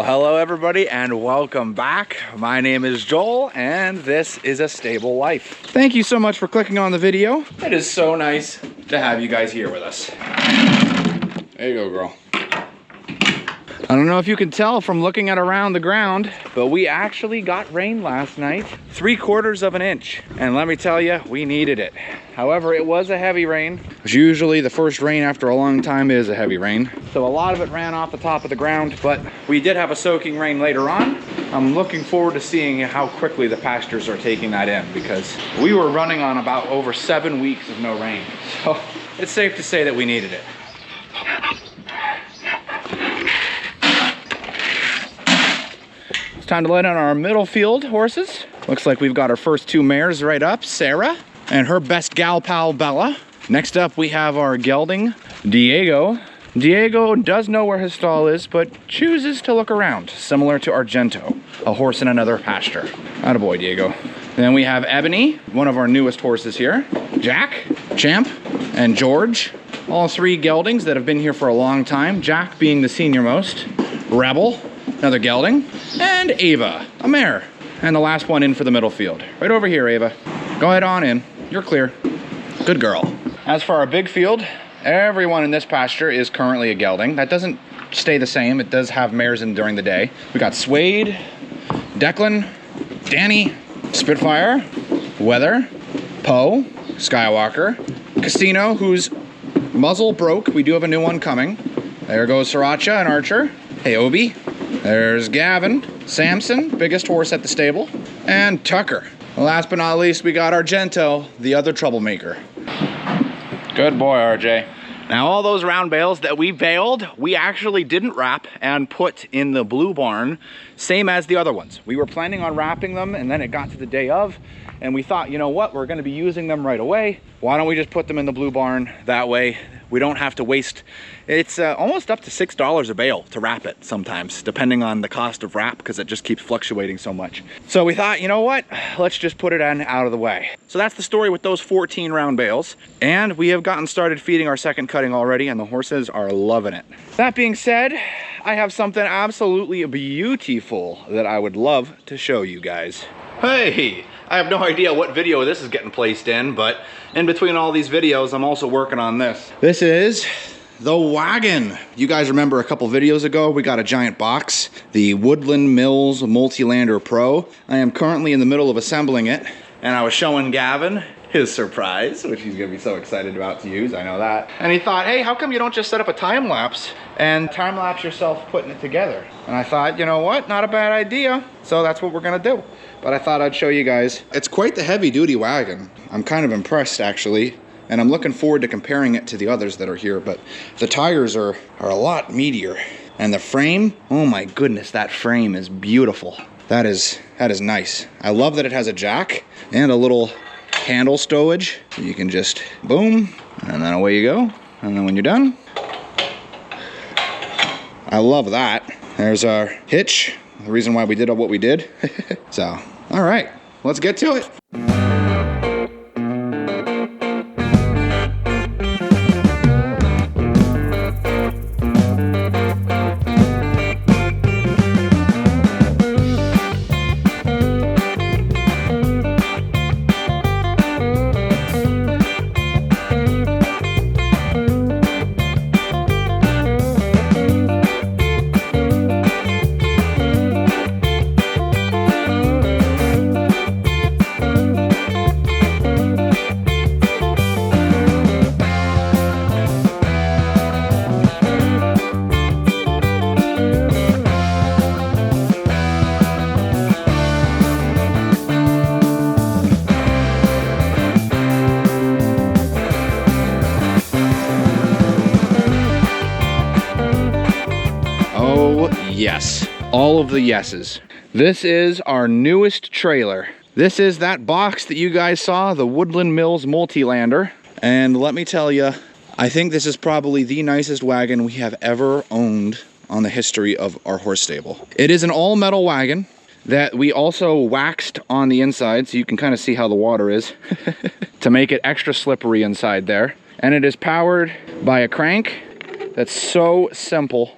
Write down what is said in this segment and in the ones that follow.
hello everybody and welcome back. My name is Joel and this is A Stable Life. Thank you so much for clicking on the video. It is so nice to have you guys here with us. There you go, girl. I don't know if you can tell from looking at around the ground, but we actually got rain last night, 3/4 of an inch. And let me tell you, we needed it. However, it was a heavy rain, which usually the first rain after a long time is a heavy rain. So a lot of it ran off the top of the ground, but we did have a soaking rain later on. I'm looking forward to seeing how quickly the pastures are taking that in, because we were running on about over 7 weeks of no rain. So it's safe to say that we needed it. It's time to let in our middle field horses. Looks like we've got our first 2 mares right up, Sarah and her best gal pal, Bella. Next up, we have our gelding, Diego. Diego does know where his stall is, but chooses to look around, similar to Argento, a horse in another pasture. Attaboy, Diego. Then we have Ebony, one of our newest horses here, Jack, Champ, and George. All 3 geldings that have been here for a long time, Jack being the senior most, Rebel, another gelding, and Ava, a mare. And the last one in for the middle field. Right over here, Ava. Go ahead on in. You're clear. Good girl. As for our big field, everyone in this pasture is currently a gelding. That doesn't stay the same. It does have mares in during the day. We got Suede, Declan, Danny, Spitfire, Weather, Poe, Skywalker, Casino, whose muzzle broke. We do have a new one coming. There goes Sriracha and Archer. Hey, Obi. There's Gavin, Samson, biggest horse at the stable, and Tucker. Last but not least, we got Argento, the other troublemaker. Good boy, RJ. Now, all those round bales that we baled, we actually didn't wrap and put in the blue barn, same as the other ones. We were planning on wrapping them, and then it got to the day of, and we thought, you know what, we're gonna be using them right away. Why don't we just put them in the blue barn? That way, we don't have to waste. It's almost up to $6 a bale to wrap it sometimes, depending on the cost of wrap, because it just keeps fluctuating so much. So we thought, you know what, let's just put it in out of the way. So that's the story with those 14 round bales. And we have gotten started feeding our second cutting already, and the horses are loving it. That being said, I have something absolutely beautiful that I would love to show you guys. Hey! I have no idea what video this is getting placed in, but in between all these videos, I'm also working on this. This is the Wagon. You guys remember a couple videos ago, we got a giant box, the Woodland Mills Multilander Pro. I am currently in the middle of assembling it, and I was showing Gavin his surprise, which he's gonna be so excited about to use, I know that. And he thought, hey, how come you don't just set up a time lapse and time lapse yourself putting it together? And I thought, you know what, not a bad idea. So that's what we're gonna do. But I thought I'd show you guys. It's quite the heavy duty wagon. I'm kind of impressed actually. And I'm looking forward to comparing it to the others that are here, but the tires are a lot meatier. And the frame, oh my goodness, that frame is beautiful. That is nice. I love that it has a jack and a little handle stowage. You can just boom, and then away you go. And then when you're done, I love that. There's our hitch, the reason why we did what we did. So, all right, let's get to it. Yes, all of the yeses. This is our newest trailer. This is that box that you guys saw, the Woodland Mills Multilander. And let me tell you, I think this is probably the nicest wagon we have ever owned on the history of our horse stable. It is an all metal wagon that we also waxed on the inside, so you can kind of see how the water is to make it extra slippery inside there. And it is powered by a crank that's so simple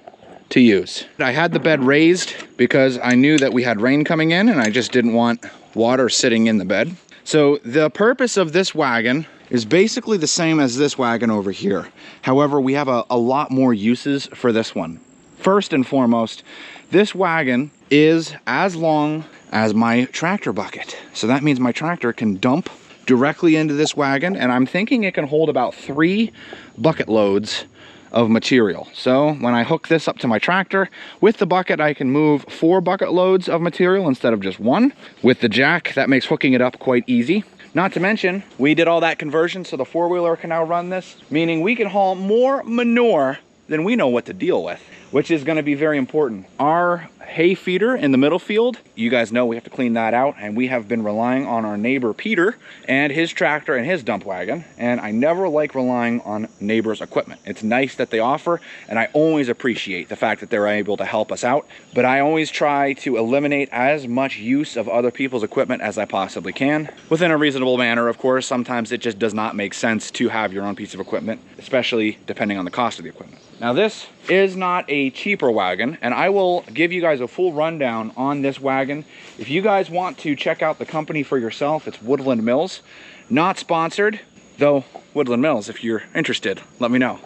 to use. I had the bed raised because I knew that we had rain coming in and I just didn't want water sitting in the bed. So the purpose of this wagon is basically the same as this wagon over here. However, we have a lot more uses for this one. First and foremost, this wagon is as long as my tractor bucket. So that means my tractor can dump directly into this wagon, and I'm thinking it can hold about 3 bucket loads of material. So when I hook this up to my tractor, with the bucket I can move 4 bucket loads of material instead of just 1. With the jack, that makes hooking it up quite easy. Not to mention, we did all that conversion so the 4-wheeler can now run this, meaning we can haul more manure than we know what to deal with, which is going to be very important. Our hay feeder in the middle field, you guys know we have to clean that out, and we have been relying on our neighbor Peter and his tractor and his dump wagon, and I never like relying on neighbors' equipment. It's nice that they offer, and I always appreciate the fact that they're able to help us out, but I always try to eliminate as much use of other people's equipment as I possibly can, within a reasonable manner, of course. Sometimes it just does not make sense to have your own piece of equipment, especially depending on the cost of the equipment. Now this is not a cheaper wagon, and I will give you guys a full rundown on this wagon. If you guys want to check out the company for yourself, it's Woodland Mills. Not sponsored, though. Woodland Mills, if you're interested, let me know.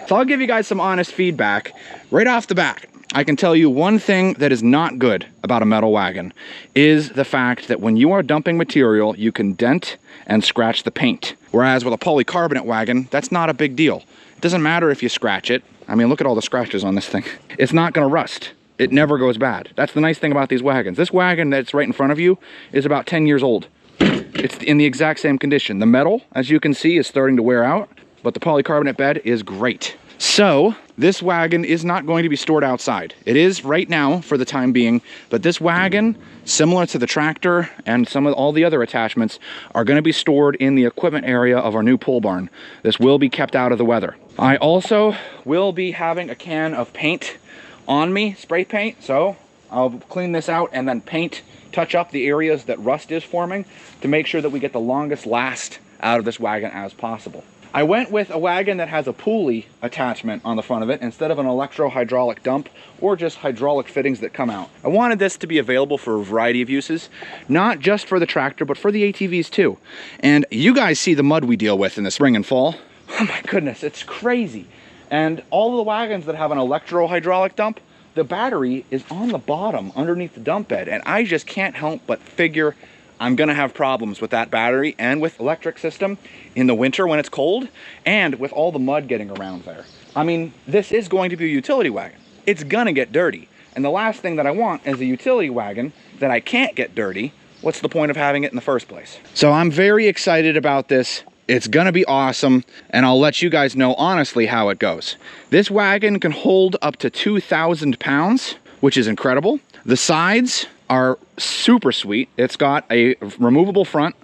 So I'll give you guys some honest feedback right off the bat. I can tell you one thing that is not good about a metal wagon is the fact that when you are dumping material, you can dent and scratch the paint. Whereas with a polycarbonate wagon, that's not a big deal. It doesn't matter if you scratch it. I mean, look at all the scratches on this thing. It's not gonna rust. It never goes bad. That's the nice thing about these wagons. This wagon that's right in front of you is about 10 years old. It's in the exact same condition. The metal, as you can see, is starting to wear out, but the polycarbonate bed is great. So this wagon is not going to be stored outside. It is right now for the time being, but this wagon, similar to the tractor and some of all the other attachments, are going to be stored in the equipment area of our new pole barn. This will be kept out of the weather. I also will be having a can of paint on me, spray paint, so I'll clean this out and then touch up the areas that rust is forming to make sure that we get the longest last out of this wagon as possible. I went with a wagon that has a pulley attachment on the front of it instead of an electro-hydraulic dump or just hydraulic fittings that come out. I wanted this to be available for a variety of uses, not just for the tractor, but for the ATVs too. And you guys see the mud we deal with in the spring and fall. Oh my goodness, it's crazy. And all of the wagons that have an electro-hydraulic dump, the battery is on the bottom underneath the dump bed, and I just can't help but figure I'm gonna have problems with that battery and with electric system in the winter when it's cold, and with all the mud getting around there. I mean, this is going to be a utility wagon. It's gonna get dirty. And the last thing that I want is a utility wagon that I can't get dirty. What's the point of having it in the first place? So I'm very excited about this. It's gonna be awesome, and I'll let you guys know honestly how it goes. This wagon can hold up to 2,000 pounds, which is incredible. The sides are super sweet. It's got a removable front,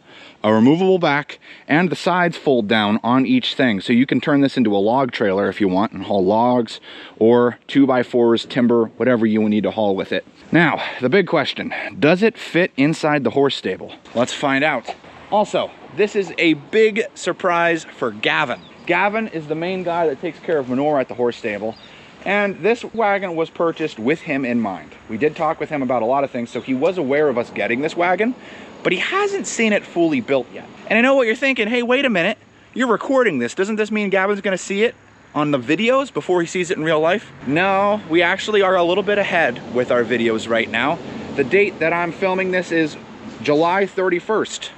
a removable back, and the sides fold down on each thing. So you can turn this into a log trailer if you want and haul logs or 2x4s, timber, whatever you need to haul with it. Now, the big question, does it fit inside the horse stable? Let's find out. Also, this is a big surprise for Gavin. Gavin is the main guy that takes care of manure at the horse stable. And this wagon was purchased with him in mind. We did talk with him about a lot of things, so he was aware of us getting this wagon, but he hasn't seen it fully built yet. And I know what you're thinking, hey, wait a minute, you're recording this. Doesn't this mean Gavin's gonna see it on the videos before he sees it in real life? No, we actually are a little bit ahead with our videos right now. The date that I'm filming this is July 31st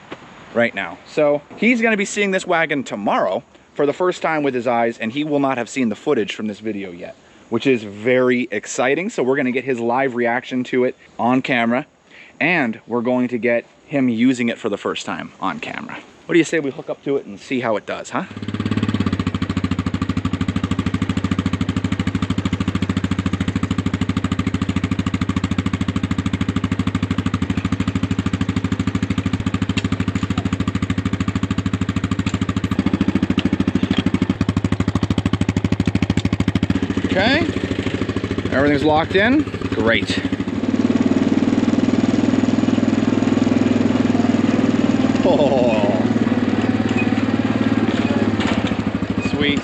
right now. So he's gonna be seeing this wagon tomorrow for the first time with his eyes, and he will not have seen the footage from this video yet, which is very exciting. So we're gonna get his live reaction to it on camera, and we're going to get him using it for the first time on camera. What do you say we hook up to it and see how it does, huh? Okay, everything's locked in. Great. Oh, sweet.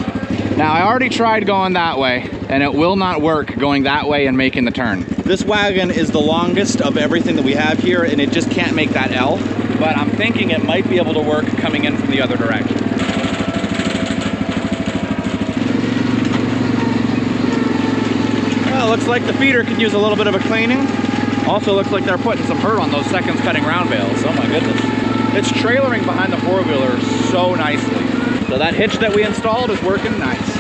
Now I already tried going that way. and it will not work going that way and making the turn. This wagon is the longest of everything that we have here, and it just can't make that L, but I'm thinking it might be able to work coming in from the other direction. Well, looks like the feeder could use a little bit of a cleaning. Also looks like they're putting some hurt on those seconds cutting round bales. Oh my goodness. It's trailering behind the four-wheeler so nicely. So that hitch that we installed is working nice.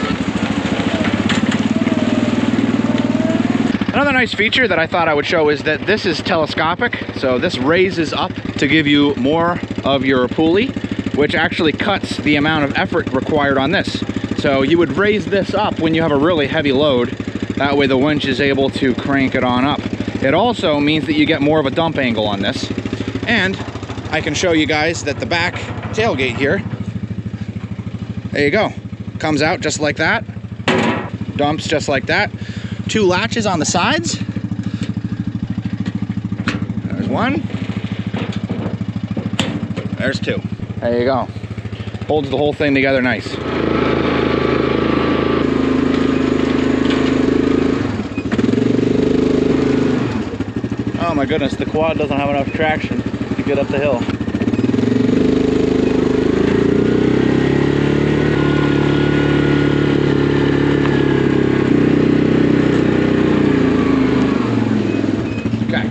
Another nice feature that I thought I would show is that this is telescopic. So this raises up to give you more of your pulley, which actually cuts the amount of effort required on this. So you would raise this up when you have a really heavy load. That way the winch is able to crank it on up. It also means that you get more of a dump angle on this. And I can show you guys that the back tailgate here, there you go, comes out just like that, dumps just like that. 2 latches on the sides. There's 1. There's 2. There you go. Holds the whole thing together nice. Oh my goodness, the quad doesn't have enough traction to get up the hill. Okay.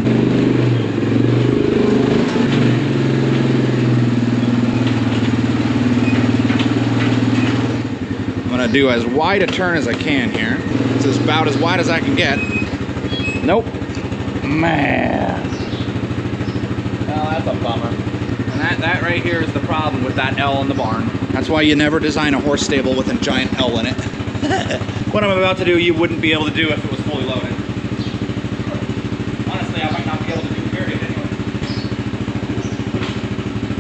I'm gonna do as wide a turn as I can here. This is about as wide as I can get. Nope. Man. Well, that's a bummer. And that right here is the problem with that L in the barn. That's why you never design a horse stable with a giant L in it. What I'm about to do, you wouldn't be able to do if it was fully loaded. Honestly, I might not be able to do period anyway.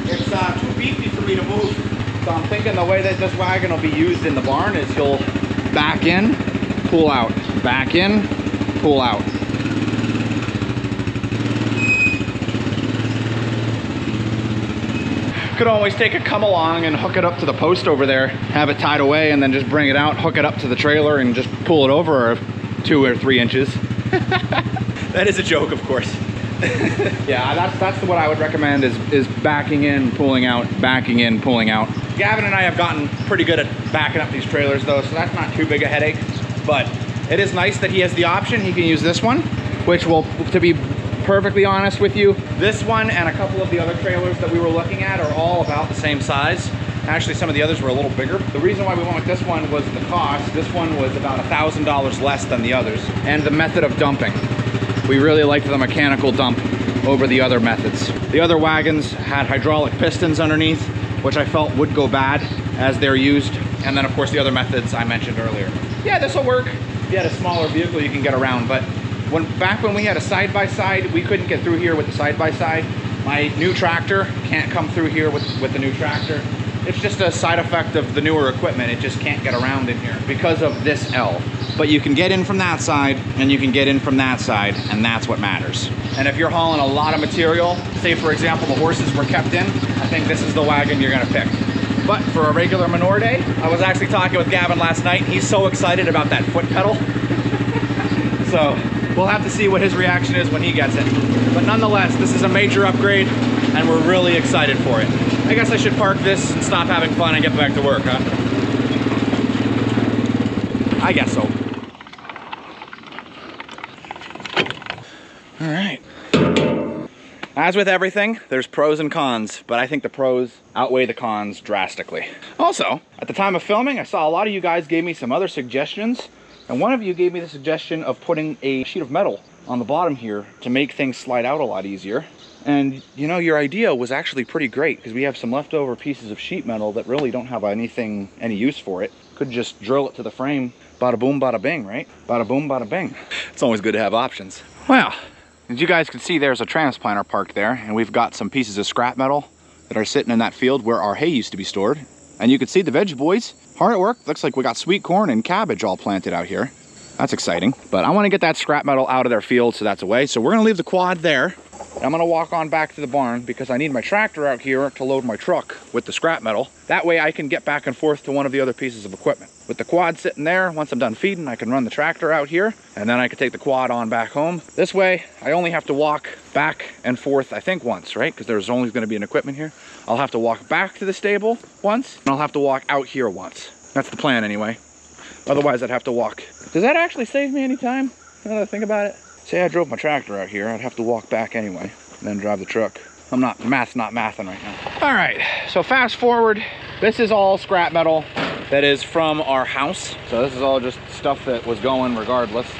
It's too beefy for me to move. So I'm thinking the way that this wagon will be used in the barn is you'll back in, pull out, back in, pull out. Could always take a come along and hook it up to the post over there, have it tied away, and then just bring it out, hook it up to the trailer, and just pull it over 2 or 3 inches. That is a joke, of course. Yeah, that's what I would recommend is backing in, pulling out, backing in, pulling out. Gavin and I have gotten pretty good at backing up these trailers though, so that's not too big a headache. But it is nice that he has the option. He can use this one, which will, to be perfectly honest with you, this one and a couple of the other trailers that we were looking at are all about the same size. Actually, some of the others were a little bigger. The reason why we went with this one was the cost. This one was about $1,000 less than the others. And the method of dumping. We really liked the mechanical dump over the other methods. The other wagons had hydraulic pistons underneath, which I felt would go bad as they're used. And then of course the other methods I mentioned earlier. Yeah, this will work. If you had a smaller vehicle, you can get around, but back when we had a side-by-side, we couldn't get through here with the side-by-side. My new tractor can't come through here with the new tractor. It's just a side effect of the newer equipment. It just can't get around in here because of this L. But you can get in from that side and you can get in from that side, and that's what matters. And if you're hauling a lot of material, say for example the horses were kept in, I think this is the wagon you're gonna pick. But for a regular manure day, I was actually talking with Gavin last night. He's so excited about that foot pedal. So we'll have to see what his reaction is when he gets it. But nonetheless, this is a major upgrade and we're really excited for it. I guess I should park this and stop having fun and get back to work, huh? I guess so. All right. As with everything, there's pros and cons, but I think the pros outweigh the cons drastically. Also, at the time of filming, I saw a lot of you guys gave me some other suggestions. And one of you gave me the suggestion of putting a sheet of metal on the bottom here to make things slide out a lot easier. And you know, your idea was actually pretty great because we have some leftover pieces of sheet metal that really don't have any use for it. Could just drill it to the frame, bada boom, bada bing, right? Bada boom, bada bing. It's always good to have options. Well, as you guys can see, there's a transplanter parked there, and we've got some pieces of scrap metal that are sitting in that field where our hay used to be stored. And you can see the veg boys hard at work. Looks like we got sweet corn and cabbage all planted out here. That's exciting. But I want to get that scrap metal out of their field so that's away. So we're going to leave the quad there. I'm gonna walk on back to the barn because I need my tractor out here to load my truck with the scrap metal. That way I can get back and forth to one of the other pieces of equipment. With the quad sitting there, once I'm done feeding, I can run the tractor out here and then I can take the quad on back home. This way, I only have to walk back and forth, I think once, right? Because there's only gonna be an equipment here. I'll have to walk back to the stable once, and I'll have to walk out here once. That's the plan anyway. Otherwise, I'd have to walk. Does that actually save me any time? Now that I think about it. Say I drove my tractor out here, I'd have to walk back anyway, and then drive the truck. Math's not mathing right now. All right, so fast forward. This is all scrap metal that is from our house. So this is all just stuff that was going regardless.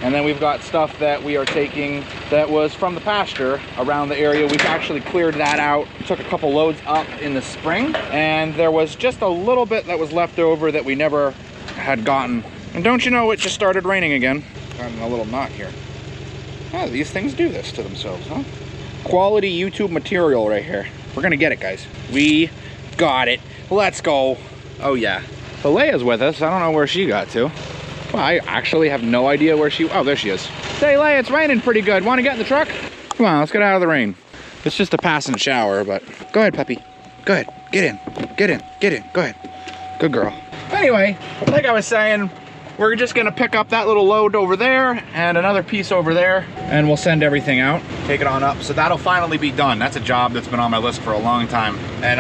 And then we've got stuff that we are taking that was from the pasture around the area. We've actually cleared that out. Took a couple loads up in the spring, and there was just a little bit that was left over that we never had gotten. And don't you know, it just started raining again. Got in a little knot here. Oh, these things do this to themselves, huh? Quality YouTube material right here. We're gonna get it, guys. We got it. Let's go. Oh yeah. So Leia's with us. I don't know where she got to. Well, I actually have no idea where she... Oh, there she is. Say, Leia, it's raining pretty good. Want to get in the truck? Come on, let's get out of the rain. It's just a passing shower, but... Go ahead, puppy. Go ahead. Get in. Get in. Get in. Go ahead. Good girl. Anyway, like I was saying, we're just gonna pick up that little load over there and another piece over there, and we'll send everything out, take it on up. So that'll finally be done. That's a job that's been on my list for a long time. And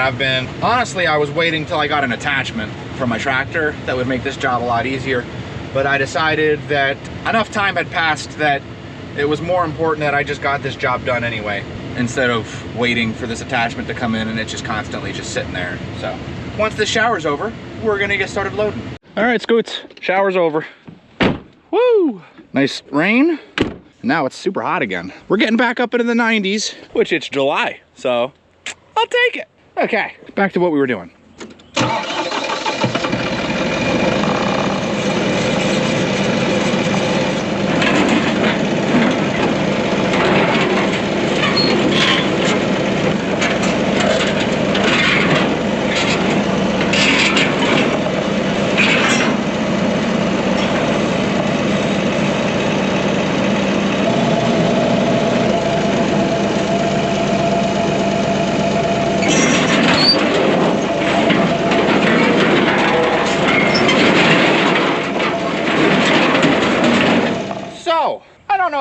honestly, I was waiting till I got an attachment for my tractor that would make this job a lot easier. But I decided that enough time had passed that it was more important that I just got this job done anyway, instead of waiting for this attachment to come in and it's just constantly just sitting there. So once the shower's over, we're gonna get started loading. All right, Scoots, shower's over. Woo! Nice rain. Now it's super hot again. We're getting back up into the 90s, which it's July, so I'll take it. Okay, back to what we were doing.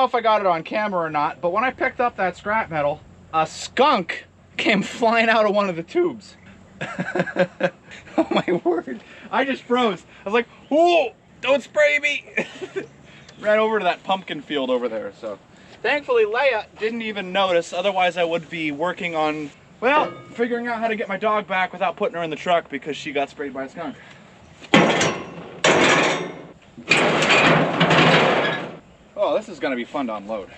If I got it on camera or not, but when I picked up that scrap metal, a skunk came flying out of one of the tubes. Oh my word, I just froze. I was like, whoa, don't spray me. Ran over to that pumpkin field over there. So thankfully Leia didn't even notice, otherwise I would be working on, well, figuring out how to get my dog back without putting her in the truck because she got sprayed by a skunk. Oh, this is gonna be fun to unload.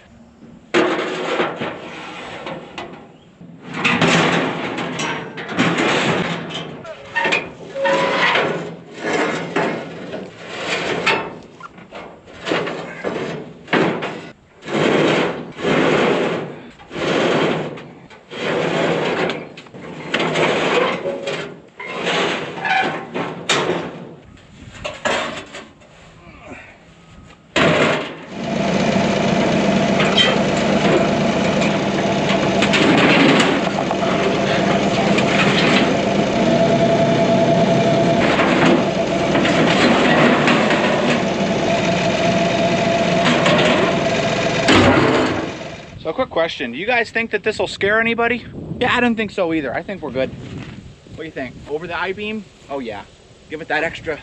So quick question, do you guys think that this will scare anybody? Yeah, I don't think so either. I think we're good. What do you think? Over the I-beam? Oh yeah. Give it that extra.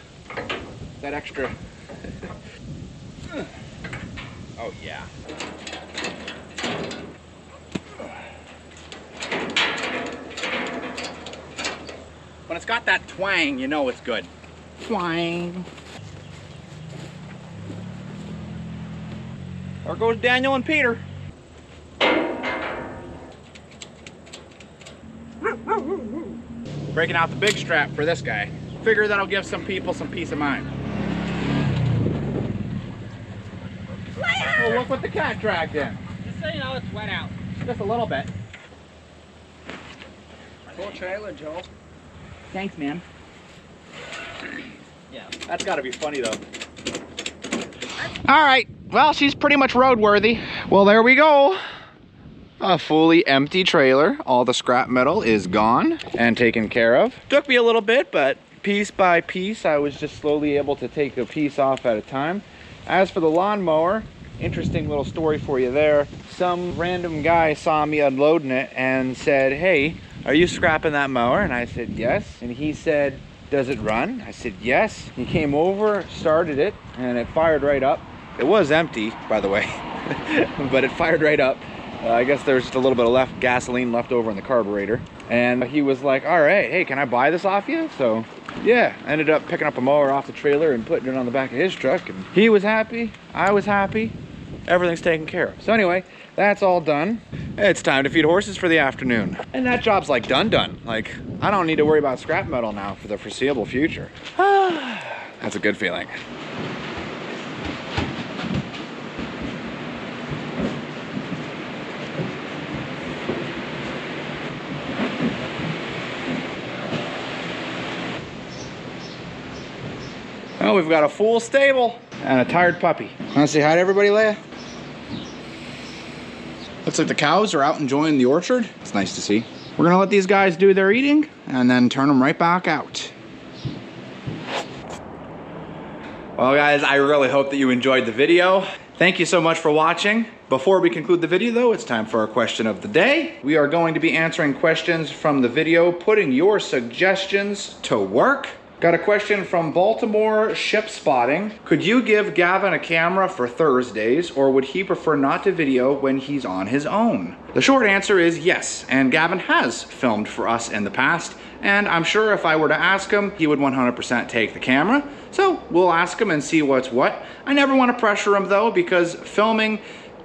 Oh yeah. When it's got that twang, you know it's good. Twang. There goes Daniel and Peter. Breaking out the big strap for this guy. Figure that'll give some people some peace of mind. Oh, look what the cat dragged in. Just so you know, it's wet out. Just a little bit. Cool trailer, Joel. Thanks, man. Yeah. That's gotta be funny though. All right, well, she's pretty much roadworthy. Well, there we go. A fully empty trailer. All the scrap metal is gone and taken care of. Took me a little bit, but piece by piece, I was just slowly able to take a piece off at a time. As for the lawnmower, interesting little story for you there. Some random guy saw me unloading it and said, "Hey, are you scrapping that mower?" And I said, "Yes." And he said, "Does it run?" I said, "Yes." He came over, started it, and it fired right up. It was empty, by the way, but it fired right up. I guess there's just a little bit of gasoline left over in the carburetor. And he was like, "All right, hey, can I buy this off you?" So yeah, I ended up picking up a mower off the trailer and putting it on the back of his truck. And he was happy, I was happy, everything's taken care of. So anyway, that's all done. It's time to feed horses for the afternoon. And that job's like done. Like, I don't need to worry about scrap metal now for the foreseeable future. That's a good feeling. Oh, we've got a full stable and a tired puppy. Want to say hi to everybody, Leia? Looks like the cows are out enjoying the orchard. It's nice to see. We're gonna let these guys do their eating and then turn them right back out. Well guys, I really hope that you enjoyed the video. Thank you so much for watching. Before we conclude the video though, it's time for our question of the day. We are going to be answering questions from the video, putting your suggestions to work. Got a question from Baltimore Ship Spotting. Could you give Gavin a camera for Thursdays, or would he prefer not to video when he's on his own? The short answer is yes, and Gavin has filmed for us in the past, and I'm sure if I were to ask him, he would 100% take the camera. So we'll ask him and see what's what. I never want to pressure him though, because filming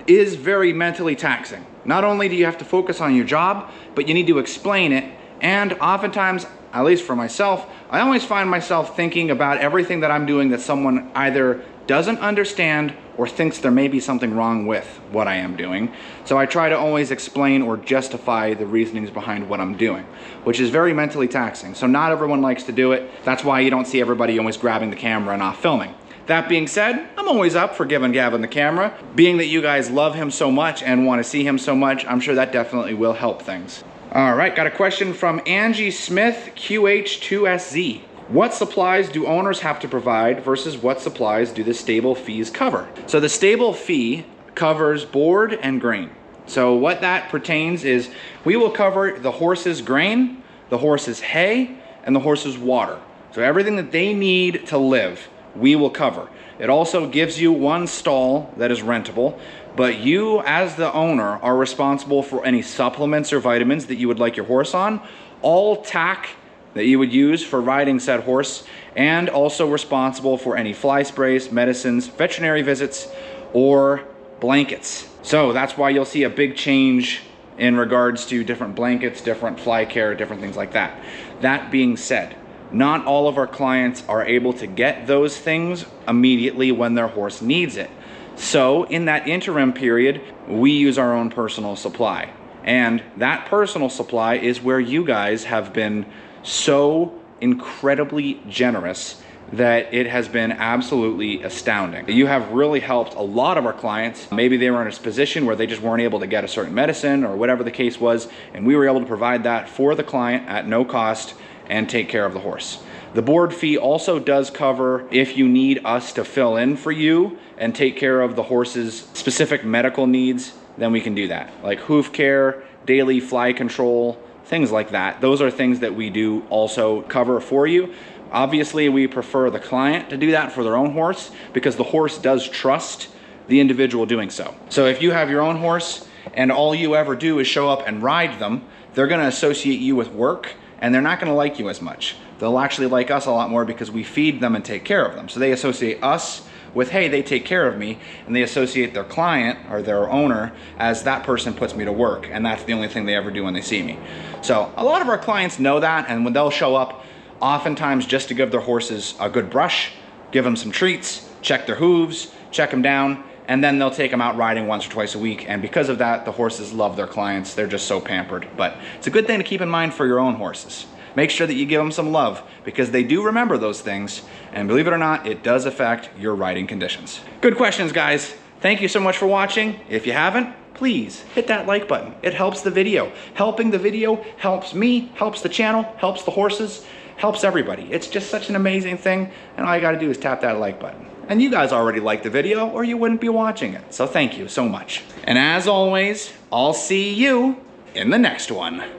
is very mentally taxing. Not only do you have to focus on your job, but you need to explain it, and oftentimes, at least for myself, I always find myself thinking about everything that I'm doing that someone either doesn't understand or thinks there may be something wrong with what I am doing. So I try to always explain or justify the reasonings behind what I'm doing, which is very mentally taxing. So not everyone likes to do it. That's why you don't see everybody always grabbing the camera and not filming. That being said, I'm always up for giving Gavin the camera. Being that you guys love him so much and want to see him so much, I'm sure that definitely will help things. All right, got a question from Angie Smith, QH2SZ. What supplies do owners have to provide versus what supplies do the stable fees cover? So the stable fee covers board and grain. So what that pertains is we will cover the horse's grain, the horse's hay, and the horse's water. So everything that they need to live, we will cover. It also gives you one stall that is rentable, but you as the owner are responsible for any supplements or vitamins that you would like your horse on, all tack that you would use for riding said horse, and also responsible for any fly sprays, medicines, veterinary visits, or blankets. So that's why you'll see a big change in regards to different blankets, different fly care, different things like that. That being said, not all of our clients are able to get those things immediately when their horse needs it. So in that interim period, we use our own personal supply. And that personal supply is where you guys have been so incredibly generous that it has been absolutely astounding. You have really helped a lot of our clients. Maybe they were in a position where they just weren't able to get a certain medicine or whatever the case was, and we were able to provide that for the client at no cost and take care of the horse. The board fee also does cover if you need us to fill in for you and take care of the horse's specific medical needs, then we can do that. Like hoof care, daily fly control, things like that. Those are things that we do also cover for you. Obviously, we prefer the client to do that for their own horse because the horse does trust the individual doing so. So if you have your own horse and all you ever do is show up and ride them, they're gonna associate you with work and they're not gonna like you as much. They'll actually like us a lot more because we feed them and take care of them. So they associate us with, hey, they take care of me, and they associate their client or their owner as that person puts me to work, and that's the only thing they ever do when they see me. So a lot of our clients know that, and when they'll show up, oftentimes just to give their horses a good brush, give them some treats, check their hooves, check them down, and then they'll take them out riding once or twice a week. And because of that, the horses love their clients. They're just so pampered. But it's a good thing to keep in mind for your own horses. Make sure that you give them some love because they do remember those things. And believe it or not, it does affect your riding conditions. Good questions, guys. Thank you so much for watching. If you haven't, please hit that like button. It helps the video. Helping the video helps me, helps the channel, helps the horses, helps everybody. It's just such an amazing thing, and all you gotta do is tap that like button. And you guys already liked the video or you wouldn't be watching it. So thank you so much. And as always, I'll see you in the next one.